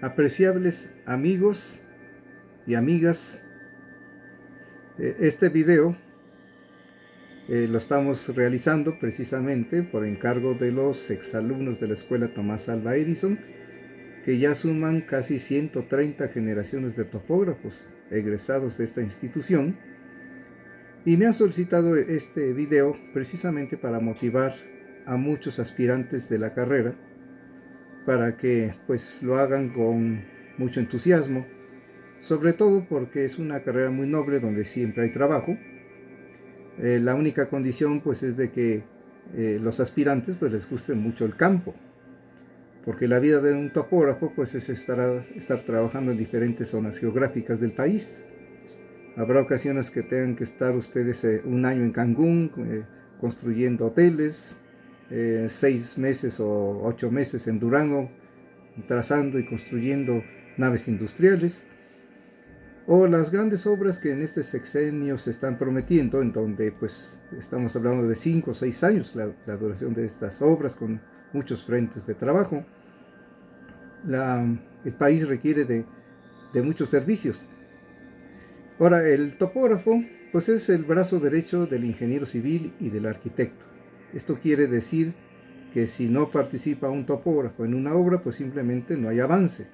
Apreciables amigos y amigas, este video lo estamos realizando precisamente por encargo de los exalumnos de la Escuela Tomás Alva Edison, que ya suman casi 130 generaciones de topógrafos egresados de esta institución, y me han solicitado este video precisamente para motivar a muchos aspirantes de la carrera para que pues lo hagan con mucho entusiasmo, sobre todo porque es una carrera muy noble donde siempre hay trabajo. La única condición pues es de que los aspirantes pues les guste mucho el campo, porque la vida de un topógrafo pues es estar trabajando en diferentes zonas geográficas del país. Habrá ocasiones que tengan que estar ustedes un año en Cancún construyendo hoteles, 6 meses o 8 meses en Durango trazando y construyendo naves industriales, o las grandes obras que en este sexenio se están prometiendo, en donde pues estamos hablando de 5 o 6 años la duración de estas obras, con muchos frentes de trabajo. El país requiere de muchos servicios. Ahora, el topógrafo pues es el brazo derecho del ingeniero civil y del arquitecto. Esto quiere decir que si no participa un topógrafo en una obra, pues simplemente no hay avance.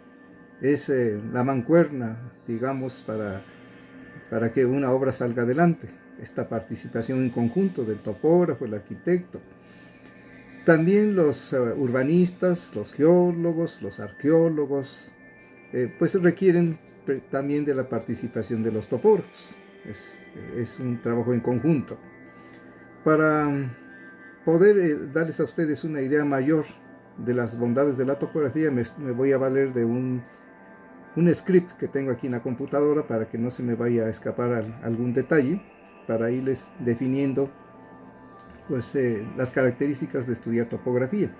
Es la mancuerna, digamos, para que una obra salga adelante. Esta participación en conjunto del topógrafo, el arquitecto. También los urbanistas, los geólogos, los arqueólogos, pues requieren también de la participación de los topógrafos. Es un trabajo en conjunto. Para poder darles a ustedes una idea mayor de las bondades de la topografía, me voy a valer de un script que tengo aquí en la computadora para que no se me vaya a escapar algún detalle, para irles definiendo pues las características de estudiar topografía.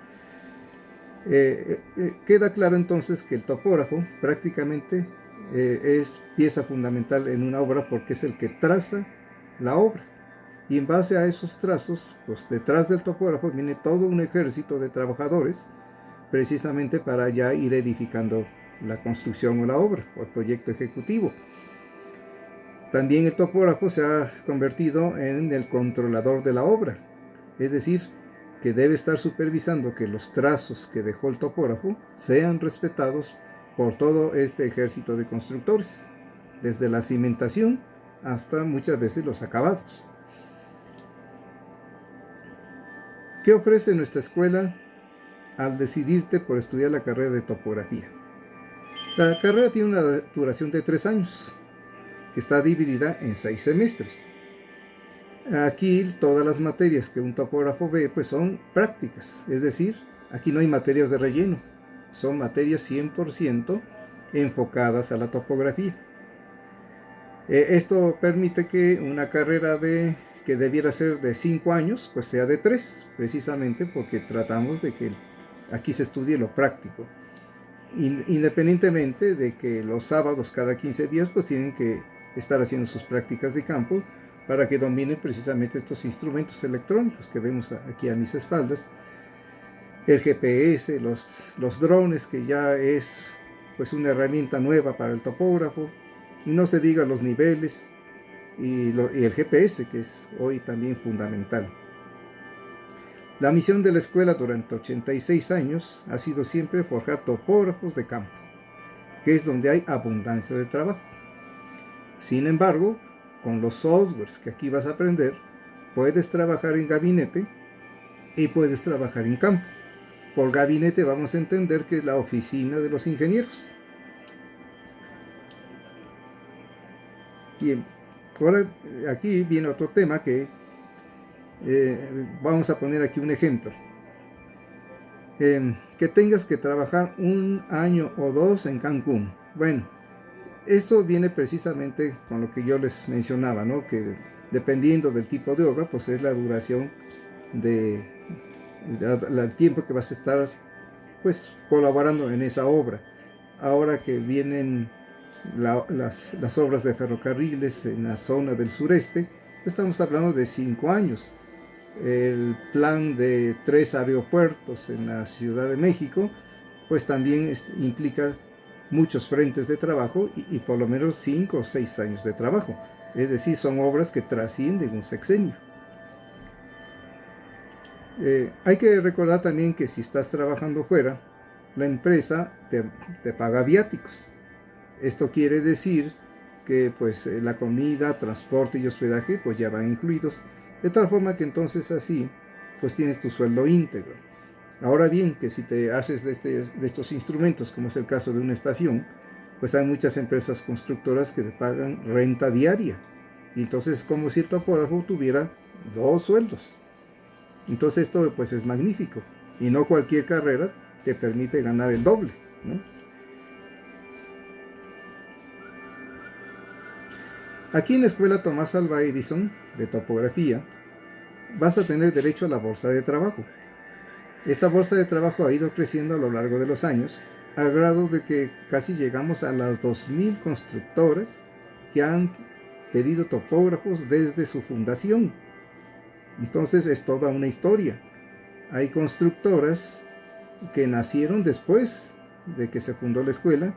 Queda claro entonces que el topógrafo prácticamente es pieza fundamental en una obra, porque es el que traza la obra, y en base a esos trazos, pues detrás del topógrafo viene todo un ejército de trabajadores precisamente para ya ir edificando la construcción o la obra o el proyecto ejecutivo. También el topógrafo se ha convertido en el controlador de la obra, es decir, que debe estar supervisando que los trazos que dejó el topógrafo sean respetados por todo este ejército de constructores, desde la cimentación hasta muchas veces los acabados. ¿Qué ofrece nuestra escuela al decidirte por estudiar la carrera de topografía? La carrera tiene una duración de 3 años, que está dividida en 6 semestres. Aquí todas las materias que un topógrafo ve pues son prácticas, es decir, aquí no hay materias de relleno, son materias 100% enfocadas a la topografía. Esto permite que una carrera que debiera ser de 5 años pues sea de 3, precisamente porque tratamos de que aquí se estudie lo práctico, independientemente de que los sábados cada 15 días pues tienen que estar haciendo sus prácticas de campo para que dominen precisamente estos instrumentos electrónicos que vemos aquí a mis espaldas, el GPS, los drones, que ya es pues una herramienta nueva para el topógrafo, y no se diga los niveles, y el GPS, que es hoy también fundamental. La misión de la escuela durante 86 años ha sido siempre forjar topógrafos de campo, que es donde hay abundancia de trabajo. Sin embargo, con los softwares que aquí vas a aprender, puedes trabajar en gabinete y puedes trabajar en campo. Por gabinete vamos a entender que es la oficina de los ingenieros. Bien, ahora aquí viene otro tema que vamos a poner aquí un ejemplo. Que tengas que trabajar 1 año o 2 en Cancún. Bueno, esto viene precisamente con lo que yo les mencionaba, ¿no? Que dependiendo del tipo de obra, pues es la duración el tiempo que vas a estar pues colaborando en esa obra. Ahora que vienen las obras de ferrocarriles en la zona del sureste, estamos hablando de 5 años. El plan de 3 aeropuertos en la Ciudad de México pues también implica muchos frentes de trabajo y por lo menos 5 o 6 años de trabajo. Es decir, son obras que trascienden un sexenio. Hay que recordar también que si estás trabajando fuera, la empresa te paga viáticos. Esto quiere decir que pues la comida, transporte y hospedaje pues ya van incluidos, de tal forma que entonces así pues tienes tu sueldo íntegro. Ahora bien, que si te haces de estos instrumentos, como es el caso de una estación, pues hay muchas empresas constructoras que te pagan renta diaria. Y entonces como si el topógrafo tuviera 2 sueldos. Entonces esto pues es magnífico. Y no cualquier carrera te permite ganar el doble, ¿no? Aquí en la escuela Tomás Alva Edison de topografía vas a tener derecho a la bolsa de trabajo. Esta bolsa de trabajo ha ido creciendo a lo largo de los años, a grado de que casi llegamos a las 2000 constructoras que han pedido topógrafos desde su fundación. Entonces es toda una historia. Hay constructoras que nacieron después de que se fundó la escuela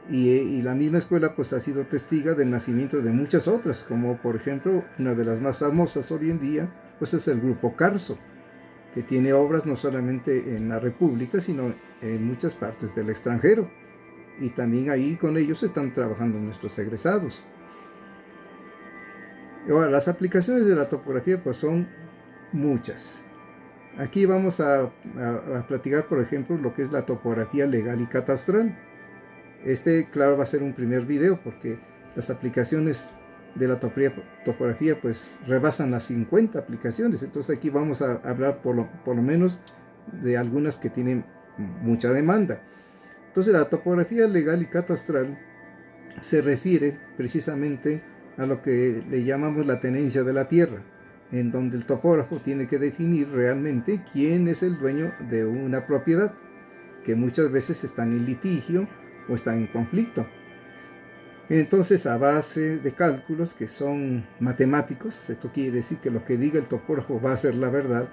y la misma escuela pues ha sido testiga del nacimiento de muchas otras, como por ejemplo una de las más famosas hoy en día pues es el Grupo Carso, que tiene obras no solamente en la República, sino en muchas partes del extranjero. Y también ahí con ellos están trabajando nuestros egresados. Ahora, las aplicaciones de la topografía pues son muchas. Aquí vamos a platicar, por ejemplo, lo que es la topografía legal y catastral. Claro, va a ser un primer video porque las aplicaciones de la topografía pues rebasan las 50 aplicaciones. Entonces aquí vamos a hablar por lo menos de algunas que tienen mucha demanda. Entonces la topografía legal y catastral se refiere precisamente a lo que le llamamos la tenencia de la tierra, en donde el topógrafo tiene que definir realmente quién es el dueño de una propiedad, que muchas veces están en litigio o están en conflicto. Entonces, a base de cálculos que son matemáticos, esto quiere decir que lo que diga el topógrafo va a ser la verdad,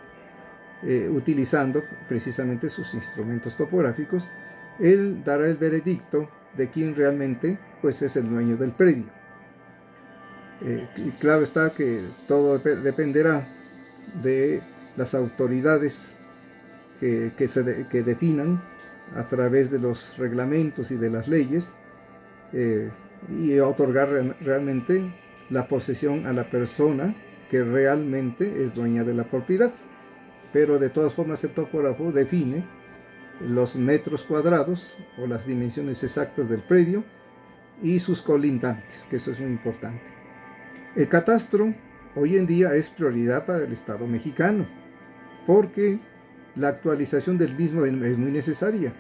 utilizando precisamente sus instrumentos topográficos, él dará el veredicto de quién realmente pues, es el dueño del predio. Y claro está que todo dependerá de las autoridades que definan a través de los reglamentos y de las leyes, y otorgar realmente la posesión a la persona que realmente es dueña de la propiedad. Pero de todas formas el topógrafo define los metros cuadrados o las dimensiones exactas del predio y sus colindantes, que eso es muy importante. El catastro hoy en día es prioridad para el Estado mexicano porque la actualización del mismo es muy necesaria.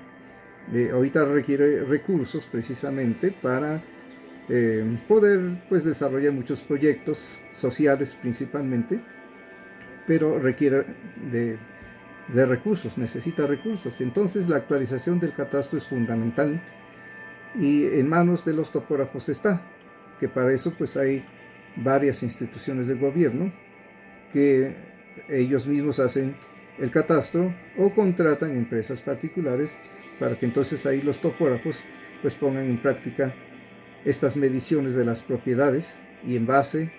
Ahorita requiere recursos precisamente para poder pues, desarrollar muchos proyectos sociales principalmente, pero requiere de recursos, necesita recursos. Entonces la actualización del catastro es fundamental y en manos de los topógrafos está, que para eso pues hay varias instituciones del gobierno que ellos mismos hacen el catastro o contratan empresas particulares para que entonces ahí los topógrafos pues pongan en práctica estas mediciones de las propiedades y en base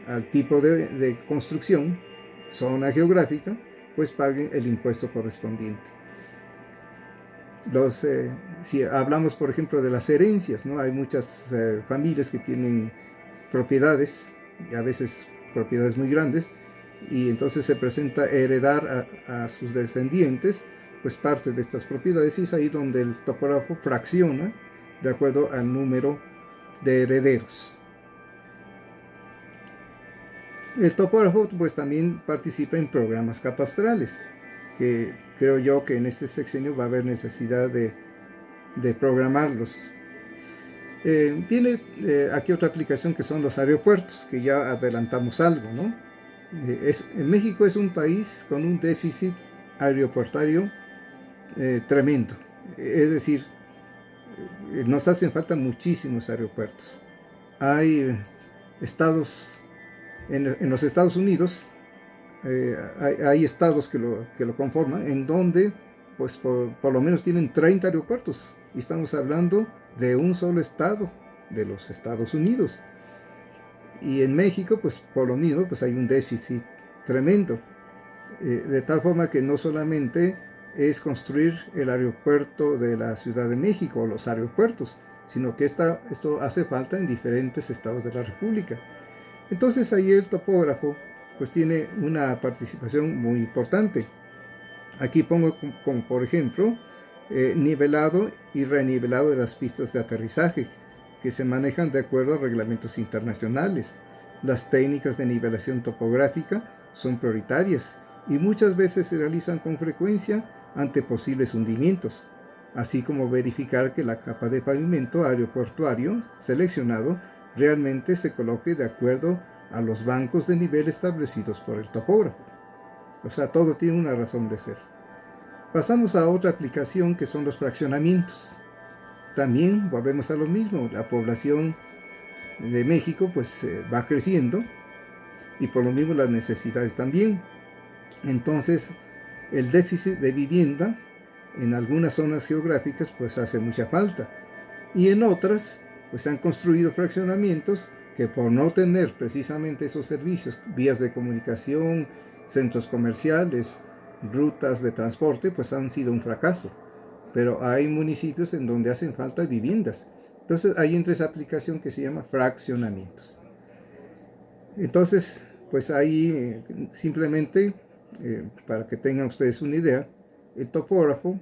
al tipo de construcción, zona geográfica, pues paguen el impuesto correspondiente. Si hablamos por ejemplo de las herencias, ¿no? Hay muchas familias que tienen propiedades, y a veces propiedades muy grandes, y entonces se presenta heredar a sus descendientes pues parte de estas propiedades, y es ahí donde el topógrafo fracciona de acuerdo al número de herederos. El topógrafo pues también participa en programas catastrales, que creo yo que en este sexenio va a haber necesidad de programarlos. Viene aquí otra aplicación que son los aeropuertos, que ya adelantamos algo, ¿no? México es un país con un déficit aeroportuario tremendo. Es decir, nos hacen falta muchísimos aeropuertos. Hay estados, en los Estados Unidos, hay estados que lo conforman, en donde pues por lo menos tienen 30 aeropuertos y estamos hablando de un solo estado de los Estados Unidos. Y en México, pues por lo mismo, pues hay un déficit tremendo. De tal forma que no solamente es construir el aeropuerto de la Ciudad de México o los aeropuertos, sino que esto hace falta en diferentes estados de la República. Entonces ahí el topógrafo pues tiene una participación muy importante. Aquí pongo como por ejemplo nivelado y renivelado de las pistas de aterrizaje, que se manejan de acuerdo a reglamentos internacionales. Las técnicas de nivelación topográfica son prioritarias y muchas veces se realizan con frecuencia ante posibles hundimientos, así como verificar que la capa de pavimento aeroportuario seleccionado realmente se coloque de acuerdo a los bancos de nivel establecidos por el topógrafo. O sea, todo tiene una razón de ser. Pasamos a otra aplicación que son los fraccionamientos. También volvemos a lo mismo, la población de México pues va creciendo y por lo mismo las necesidades también. Entonces el déficit de vivienda en algunas zonas geográficas pues hace mucha falta y en otras pues se han construido fraccionamientos que por no tener precisamente esos servicios, vías de comunicación, centros comerciales, rutas de transporte, pues han sido un fracaso. Pero hay municipios en donde hacen falta viviendas. Entonces ahí entra esa aplicación que se llama fraccionamientos. Entonces, pues ahí simplemente, para que tengan ustedes una idea, el topógrafo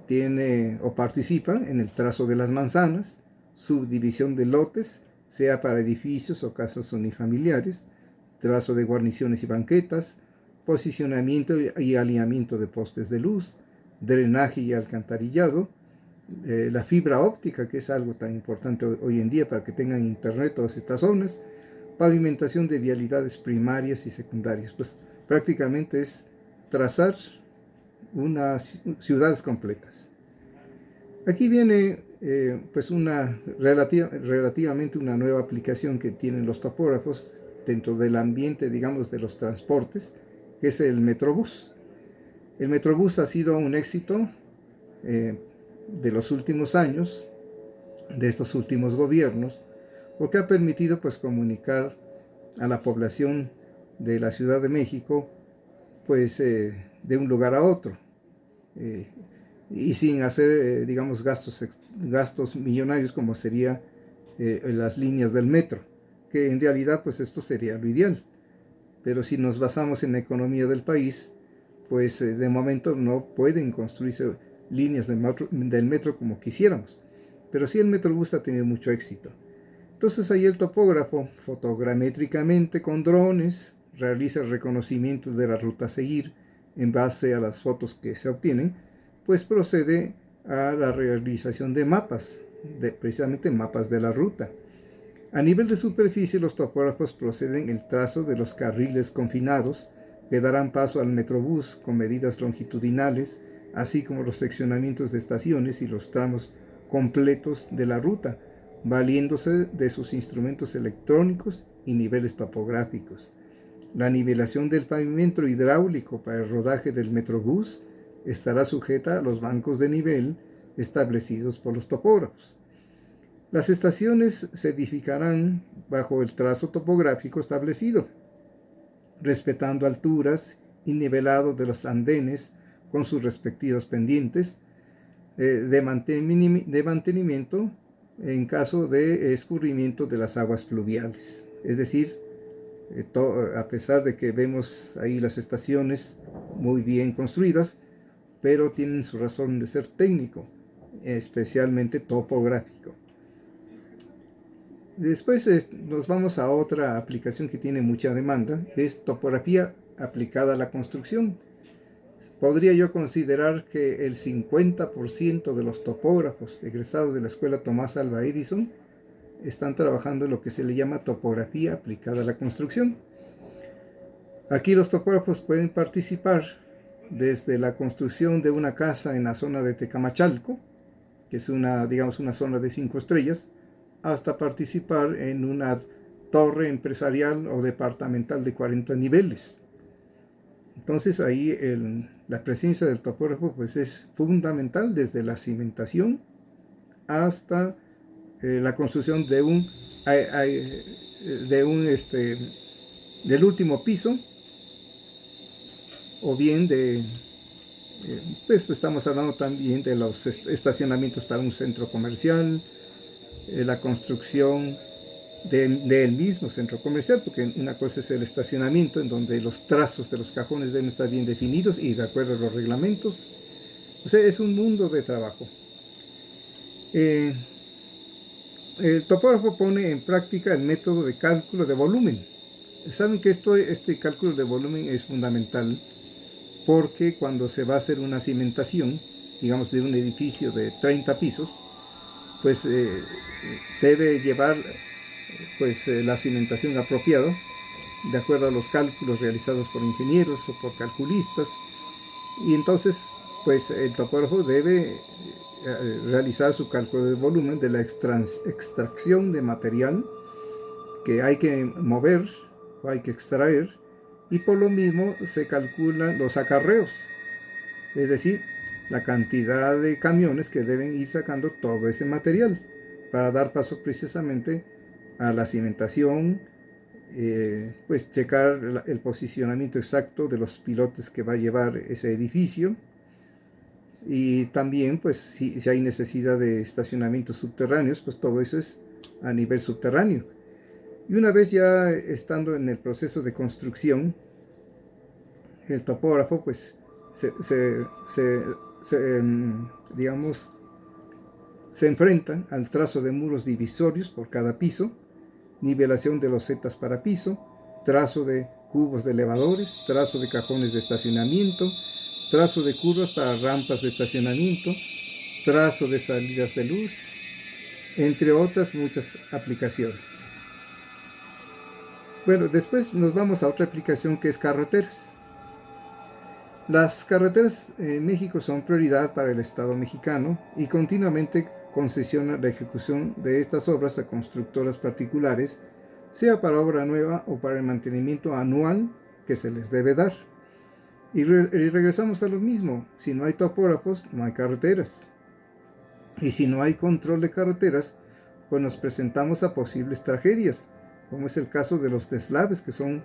tiene o participa en el trazo de las manzanas, subdivisión de lotes, sea para edificios o casas unifamiliares, trazo de guarniciones y banquetas, posicionamiento y alineamiento de postes de luz, drenaje y alcantarillado, la fibra óptica, que es algo tan importante hoy en día para que tengan internet todas estas zonas, pavimentación de vialidades primarias y secundarias. Pues prácticamente es trazar unas ciudades completas. Aquí viene pues relativamente una nueva aplicación que tienen los topógrafos dentro del ambiente, digamos, de los transportes, que es el Metrobús. El Metrobús ha sido un éxito de los últimos años, de estos últimos gobiernos, porque ha permitido pues comunicar a la población de la Ciudad de México pues de un lugar a otro y sin hacer digamos gastos millonarios como sería las líneas del metro, que en realidad pues esto sería lo ideal. Pero si nos basamos en la economía del país, pues de momento no pueden construirse líneas del metro como quisiéramos. Pero sí el Metrobús ha tenido mucho éxito. Entonces ahí el topógrafo, fotogramétricamente con drones, realiza el reconocimiento de la ruta a seguir en base a las fotos que se obtienen, pues procede a la realización de mapas, precisamente mapas de la ruta. A nivel de superficie, los topógrafos proceden el trazo de los carriles confinados que darán paso al Metrobús con medidas longitudinales, así como los seccionamientos de estaciones y los tramos completos de la ruta, valiéndose de sus instrumentos electrónicos y niveles topográficos. La nivelación del pavimento hidráulico para el rodaje del Metrobús estará sujeta a los bancos de nivel establecidos por los topógrafos. Las estaciones se edificarán bajo el trazo topográfico establecido, respetando alturas y nivelado de los andenes con sus respectivas pendientes de mantenimiento en caso de escurrimiento de las aguas pluviales. Es decir, a pesar de que vemos ahí las estaciones muy bien construidas, pero tienen su razón de ser técnico, especialmente topográfico. Después nos vamos a otra aplicación que tiene mucha demanda, que es topografía aplicada a la construcción. Podría yo considerar que el 50% de los topógrafos egresados de la Escuela Tomás Alva Edison están trabajando en lo que se le llama topografía aplicada a la construcción. Aquí los topógrafos pueden participar desde la construcción de una casa en la zona de Tecamachalco, que es una zona de 5 estrellas, hasta participar en una torre empresarial o departamental de 40 niveles. Entonces ahí la presencia del topógrafo pues es fundamental desde la cimentación hasta la construcción de un del último piso, o bien pues estamos hablando también de los estacionamientos para un centro comercial, la construcción del mismo centro comercial, porque una cosa es el estacionamiento, en donde los trazos de los cajones deben estar bien definidos y de acuerdo a los reglamentos. O sea, es un mundo de trabajo. El topógrafo pone en práctica el método de cálculo de volumen. Saben que este cálculo de volumen es fundamental porque cuando se va a hacer una cimentación, digamos de un edificio de 30 pisos, pues debe llevar pues la cimentación apropiada de acuerdo a los cálculos realizados por ingenieros o por calculistas, y entonces pues el topógrafo debe realizar su cálculo de volumen de la extracción de material que hay que mover o hay que extraer, y por lo mismo se calculan los acarreos, es decir, la cantidad de camiones que deben ir sacando todo ese material para dar paso precisamente a la cimentación, pues checar el posicionamiento exacto de los pilotes que va a llevar ese edificio, y también pues si hay necesidad de estacionamientos subterráneos, pues todo eso es a nivel subterráneo. Y una vez ya estando en el proceso de construcción, el topógrafo pues digamos, se enfrenta al trazo de muros divisorios por cada piso, nivelación de losetas para piso, trazo de cubos de elevadores, trazo de cajones de estacionamiento, trazo de curvas para rampas de estacionamiento, trazo de salidas de luz, entre otras muchas aplicaciones. Bueno, después nos vamos a otra aplicación que es carreteras. Las carreteras en México son prioridad para el Estado mexicano y continuamente concesiona la ejecución de estas obras a constructoras particulares, sea para obra nueva o para el mantenimiento anual que se les debe dar. Y regresamos a lo mismo: si no hay topógrafos, no hay carreteras. Y si no hay control de carreteras, pues nos presentamos a posibles tragedias, como es el caso de los deslaves, que son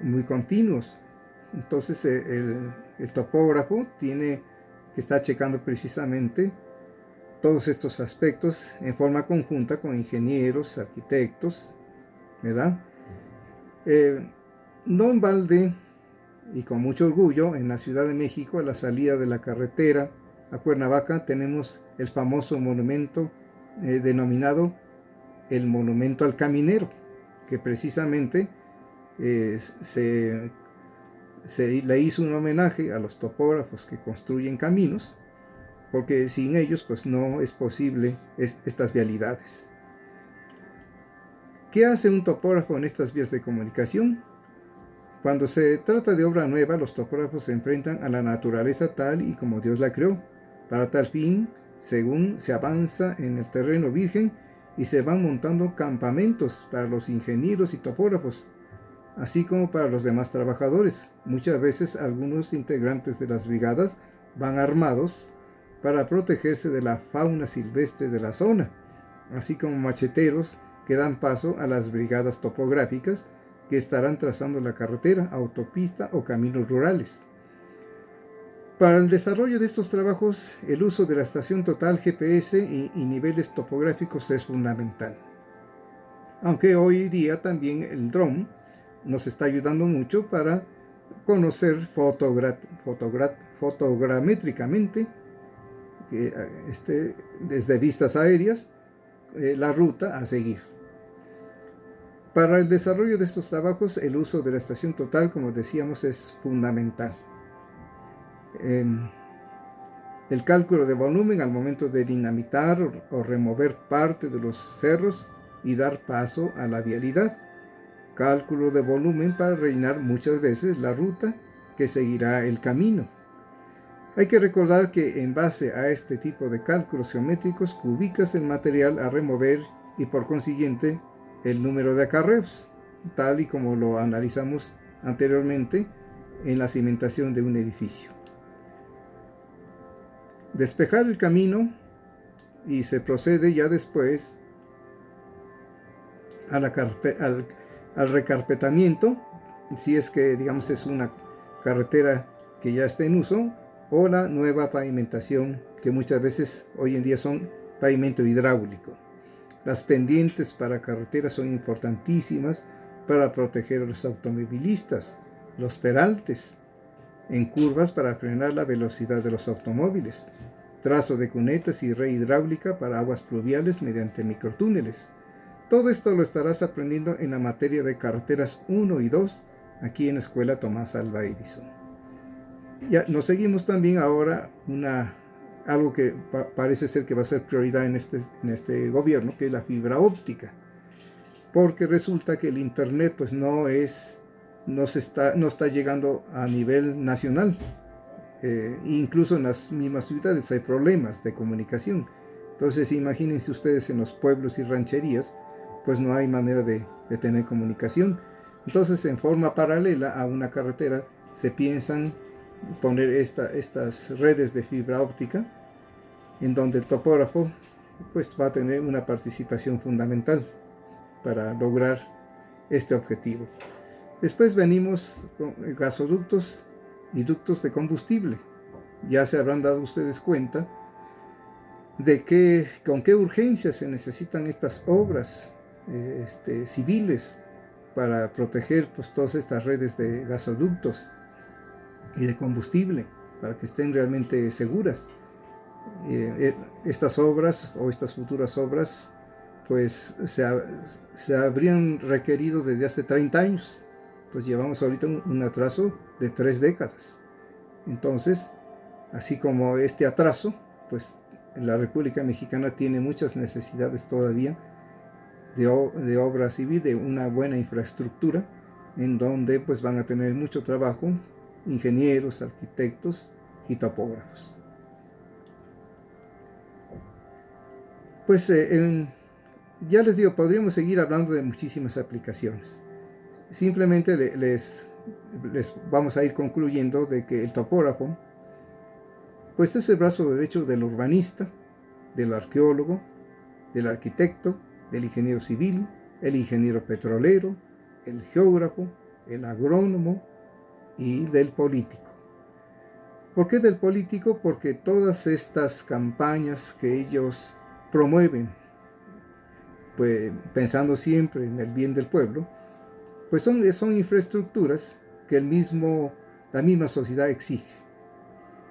muy continuos. Entonces el topógrafo tiene que estar checando precisamente todos estos aspectos en forma conjunta con ingenieros, arquitectos, ¿verdad? No en balde y con mucho orgullo, en la Ciudad de México, a la salida de la carretera a Cuernavaca, tenemos el famoso monumento denominado el Monumento al Caminero, que precisamente se le hizo un homenaje a los topógrafos que construyen caminos, porque sin ellos pues no es posible estas vialidades. ¿Qué hace un topógrafo en estas vías de comunicación? Cuando se trata de obra nueva, los topógrafos se enfrentan a la naturaleza tal y como Dios la creó. Para tal fin, según se avanza en el terreno virgen, y se van montando campamentos para los ingenieros y topógrafos, así como para los demás trabajadores. Muchas veces algunos integrantes de las brigadas van armados para protegerse de la fauna silvestre de la zona, así como macheteros que dan paso a las brigadas topográficas que estarán trazando la carretera, autopista o caminos rurales. Para el desarrollo de estos trabajos, el uso de la estación total GPS y niveles topográficos es fundamental. Aunque hoy día también el dron nos está ayudando mucho para conocer fotogramétricamente, desde vistas aéreas, la ruta a seguir. Para el desarrollo de estos trabajos, el uso de la estación total, como decíamos, es fundamental. El cálculo de volumen al momento de dinamitar o remover parte de los cerros y dar paso a la vialidad. Cálculo de volumen para rellenar muchas veces la ruta que seguirá el camino. Hay que recordar que en base a este tipo de cálculos geométricos ubicas el material a remover y por consiguiente el número de acarreos, tal y como lo analizamos anteriormente en la cimentación de un edificio. Despejar el camino y se procede ya después al recarpetamiento, si es que digamos es una carretera que ya está en uso, o la nueva pavimentación, que muchas veces hoy en día son pavimento hidráulico. Las pendientes para carreteras son importantísimas para proteger a los automovilistas, los peraltes en curvas para frenar la velocidad de los automóviles, trazo de cunetas y red hidráulica para aguas pluviales mediante microtúneles. Todo esto lo estarás aprendiendo en la materia de carreteras 1 y 2 aquí en la Escuela Tomás Alva Edison. Ya nos seguimos también ahora algo que parece ser que va a ser prioridad en este gobierno, que es la fibra óptica, porque resulta que el internet pues no está llegando a nivel nacional. Incluso en las mismas ciudades hay problemas de comunicación. Entonces imagínense ustedes, en los pueblos y rancherías pues no hay manera de tener comunicación. Entonces, en forma paralela a una carretera se piensan poner estas redes de fibra óptica, en donde el topógrafo pues va a tener una participación fundamental para lograr este objetivo. Después venimos con gasoductos y ductos de combustible. Ya se habrán dado ustedes cuenta de con qué urgencia se necesitan estas obras civiles para proteger pues todas estas redes de gasoductos y de combustible, para que estén realmente seguras. Estas obras o estas futuras obras pues se habrían requerido desde hace 30 años. Entonces llevamos ahorita un atraso de 3 décadas. Entonces, así como este atraso, pues la República Mexicana tiene muchas necesidades todavía de obra civil, de una buena infraestructura, en donde pues van a tener mucho trabajo ingenieros, arquitectos y topógrafos. Pues ya les digo, podríamos seguir hablando de muchísimas aplicaciones. Simplemente les vamos a ir concluyendo de que el topógrafo pues es el brazo derecho del urbanista, del arqueólogo, del arquitecto, del ingeniero civil, el ingeniero petrolero, el geógrafo, el agrónomo y del político. ¿Por qué del político? Porque todas estas campañas que ellos promueven, pues pensando siempre en el bien del pueblo, pues son infraestructuras que la misma sociedad exige,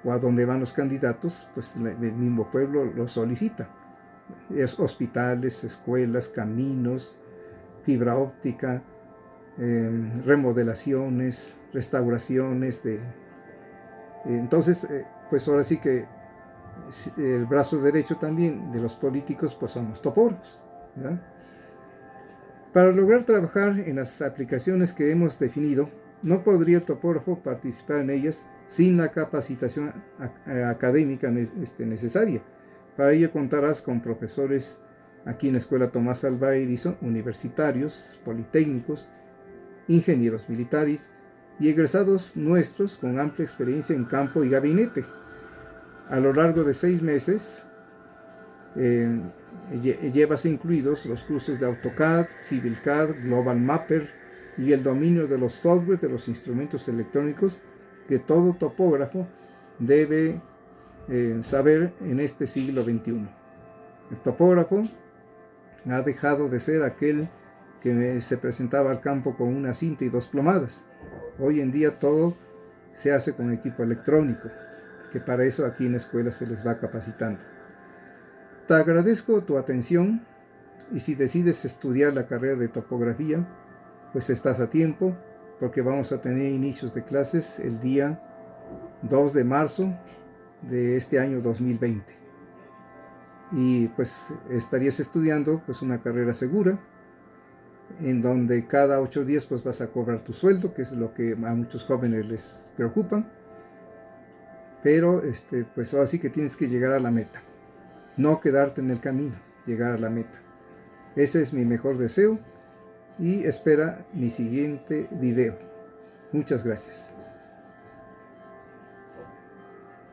o a donde van los candidatos, pues el mismo pueblo lo solicita. Hospitales, escuelas, caminos, fibra óptica, remodelaciones, restauraciones. Entonces, pues ahora sí que el brazo derecho también de los políticos pues son los topógrafos, ¿verdad? Para lograr trabajar en las aplicaciones que hemos definido, no podría el topógrafo participar en ellas sin la capacitación académica necesaria. Para ello contarás con profesores aquí en la Escuela Tomás Alva Edison, universitarios, politécnicos, ingenieros militares y egresados nuestros con amplia experiencia en campo y gabinete. A lo largo de 6 meses llevas incluidos los cursos de AutoCAD, CivilCAD, Global Mapper y el dominio de los softwares de los instrumentos electrónicos que todo topógrafo debe saber en este siglo XXI. El topógrafo ha dejado de ser aquel que se presentaba al campo con una cinta y 2 plomadas. Hoy en día todo se hace con equipo electrónico, que para eso aquí en la escuela se les va capacitando. Te agradezco tu atención, y si decides estudiar la carrera de topografía, pues estás a tiempo, porque vamos a tener inicios de clases el día 2 de marzo de este año 2020. Y pues estarías estudiando pues una carrera segura, en donde cada 8 días pues vas a cobrar tu sueldo, que es lo que a muchos jóvenes les preocupa. Pero pues ahora sí que tienes que llegar a la meta, no quedarte en el camino, llegar a la meta. Ese es mi mejor deseo, y espera mi siguiente video. Muchas gracias.